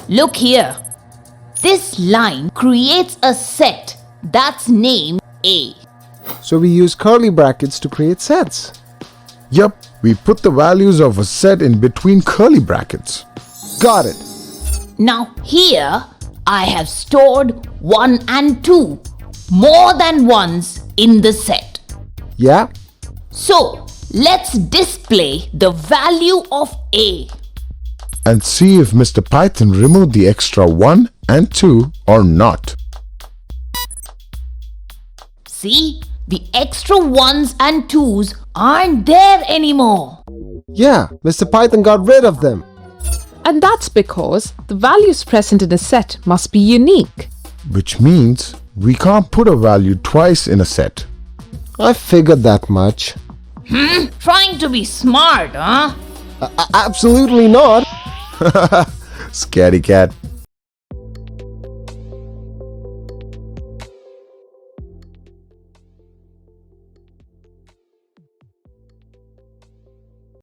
Look here. This line creates a set that's named A. So we use curly brackets to create sets. Yup, we put the values of a set in between curly brackets. Got it. Now here I have stored 1 and 2, more than ones in the set. Yeah? So let's display the value of A. And see if Mr. Python removed the extra 1 and 2 or not. See, the extra 1s and 2s aren't there anymore. Yeah, Mr. Python got rid of them. And that's because the values present in a set must be unique. Which means we can't put a value twice in a set. I figured that much. Trying to be smart, huh? Absolutely not. Scaredy cat.